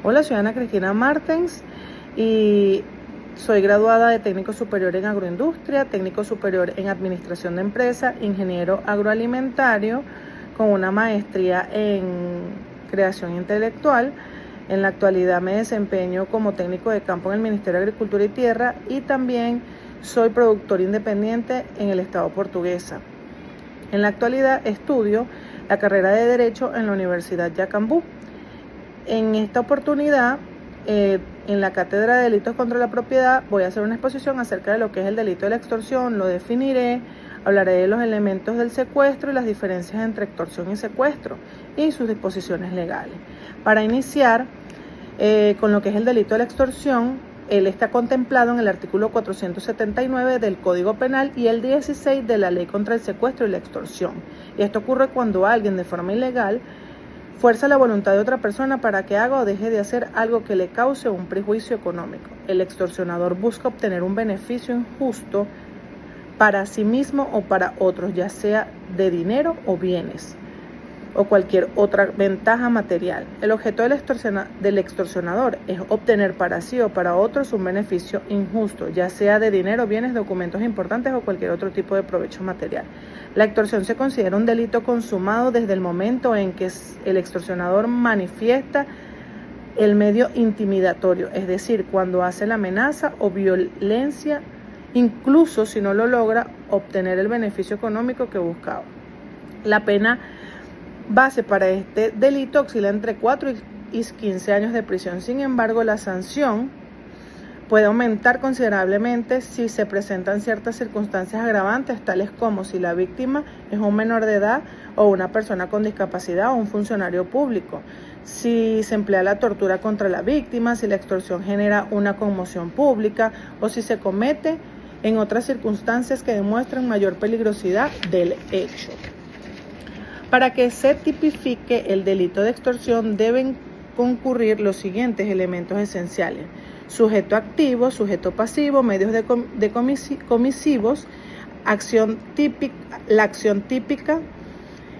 Hola, soy Ana Cristina Martens y soy graduada de técnico superior en agroindustria, técnico superior en administración de empresas, ingeniero agroalimentario con una maestría en creación intelectual. En la actualidad me desempeño como técnico de campo en el Ministerio de Agricultura y Tierra y también soy productor independiente en el Estado Portuguesa. En la actualidad estudio la carrera de Derecho en la Universidad Yacambú. En esta oportunidad, en la Cátedra de Delitos contra la Propiedad, voy a hacer una exposición acerca de lo que es el delito de la extorsión, lo definiré, hablaré de los elementos del secuestro y las diferencias entre extorsión y secuestro y sus disposiciones legales. Para iniciar con lo que es el delito de la extorsión, él está contemplado en el artículo 479 del Código Penal y el 16 de la Ley contra el Secuestro y la Extorsión. Y esto ocurre cuando alguien de forma ilegal fuerza la voluntad de otra persona para que haga o deje de hacer algo que le cause un perjuicio económico. El extorsionador busca obtener un beneficio injusto para sí mismo o para otros, ya sea de dinero o bienes o cualquier otra ventaja material. El objeto del extorsionador es obtener para sí o para otros un beneficio injusto, ya sea de dinero, bienes, documentos importantes o cualquier otro tipo de provecho material. La extorsión se considera un delito consumado desde el momento en que el extorsionador manifiesta el medio intimidatorio, es decir, cuando hace la amenaza o violencia, incluso si no lo logra obtener el beneficio económico que buscaba. La pena base para este delito oscila entre 4 y 15 años de prisión. Sin embargo, la sanción puede aumentar considerablemente si se presentan ciertas circunstancias agravantes, tales como si la víctima es un menor de edad o una persona con discapacidad o un funcionario público, si se emplea la tortura contra la víctima, si la extorsión genera una conmoción pública o si se comete en otras circunstancias que demuestran mayor peligrosidad del hecho. Para que se tipifique el delito de extorsión deben concurrir los siguientes elementos esenciales: sujeto activo, sujeto pasivo, medios comisivos, la acción típica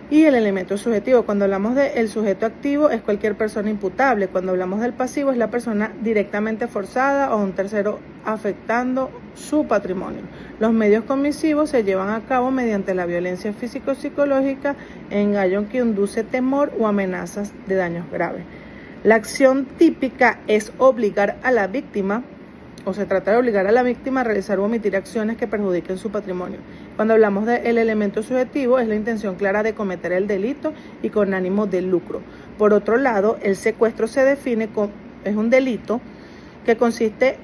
y el elemento subjetivo. Cuando hablamos del sujeto activo es cualquier persona imputable. Cuando hablamos del pasivo es la persona directamente forzada o un tercero afectando su patrimonio. Los medios comisivos se llevan a cabo mediante la violencia físico-psicológica, engaño que induce temor o amenazas de daños graves. La acción típica es obligar a la víctima, o se trata de obligar a la víctima a realizar o omitir acciones que perjudiquen su patrimonio. Cuando hablamos del elemento subjetivo, es la intención clara de cometer el delito y con ánimo de lucro. Por otro lado, el secuestro se define como es un delito que consiste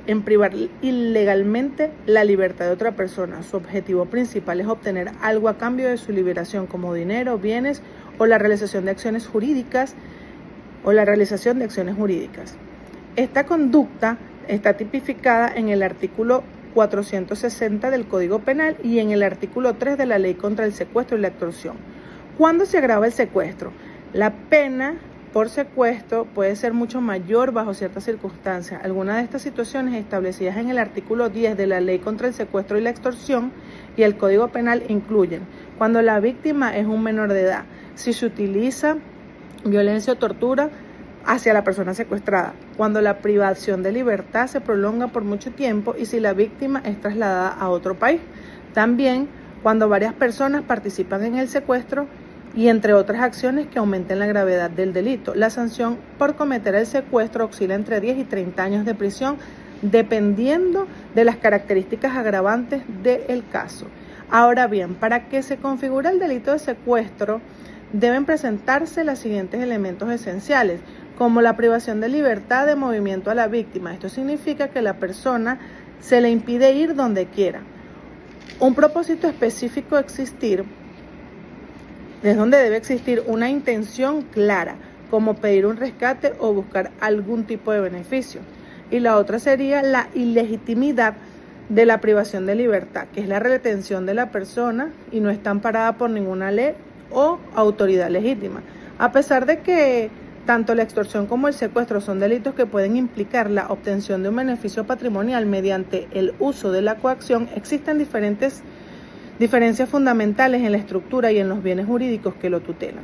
en privar ilegalmente la libertad de otra persona. Su objetivo principal es obtener algo a cambio de su liberación, como dinero, bienes o la realización de acciones jurídicas Esta conducta está tipificada en el artículo 460 del Código Penal y en el artículo 3 de la Ley contra el Secuestro y la Extorsión. ¿Cuándo se agrava el secuestro? La pena por secuestro puede ser mucho mayor bajo ciertas circunstancias. Algunas de estas situaciones establecidas en el artículo 10 de la Ley contra el Secuestro y la Extorsión y el Código Penal incluyen: cuando la víctima es un menor de edad, si se utiliza violencia o tortura hacia la persona secuestrada, cuando la privación de libertad se prolonga por mucho tiempo y si la víctima es trasladada a otro país. También cuando varias personas participan en el secuestro y entre otras acciones que aumenten la gravedad del delito. La sanción por cometer el secuestro oscila entre 10 y 30 años de prisión, dependiendo de las características agravantes del caso. Ahora bien, para que se configure el delito de secuestro, deben presentarse los siguientes elementos esenciales, como la privación de libertad de movimiento a la víctima. Esto significa que la persona se le impide ir donde quiera. Un propósito específico existir, es donde debe existir una intención clara, como pedir un rescate o buscar algún tipo de beneficio. Y la otra sería la ilegitimidad de la privación de libertad, que es la retención de la persona y no está amparada por ninguna ley o autoridad legítima. A pesar de que tanto la extorsión como el secuestro son delitos que pueden implicar la obtención de un beneficio patrimonial mediante el uso de la coacción, existen diferencias fundamentales en la estructura y en los bienes jurídicos que lo tutelan.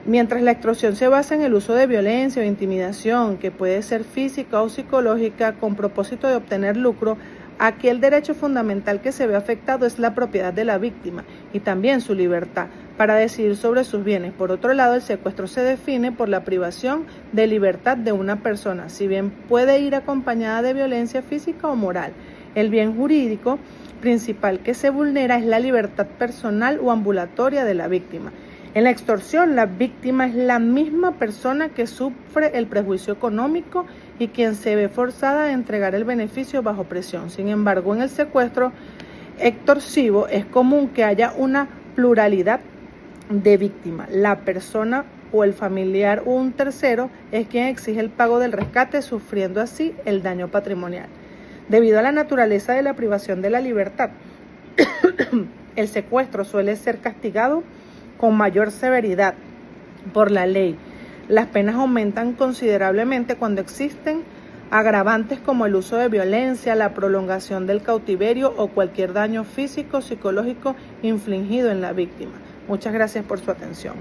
Mientras la extorsión se basa en el uso de violencia o intimidación, que puede ser física o psicológica, con propósito de obtener lucro, aquí el derecho fundamental que se ve afectado es la propiedad de la víctima y también su libertad para decidir sobre sus bienes. Por otro lado, el secuestro se define por la privación de libertad de una persona, si bien puede ir acompañada de violencia física o moral. El bien jurídico principal que se vulnera es la libertad personal o ambulatoria de la víctima. En la extorsión, la víctima es la misma persona que sufre el perjuicio económico y quien se ve forzada a entregar el beneficio bajo presión. Sin embargo, en el secuestro extorsivo es común que haya una pluralidad de víctimas. La persona o el familiar o un tercero es quien exige el pago del rescate, sufriendo así el daño patrimonial. Debido a la naturaleza de la privación de la libertad, el secuestro suele ser castigado con mayor severidad por la ley. Las penas aumentan considerablemente cuando existen agravantes como el uso de violencia, la prolongación del cautiverio o cualquier daño físico o psicológico infligido en la víctima. Muchas gracias por su atención.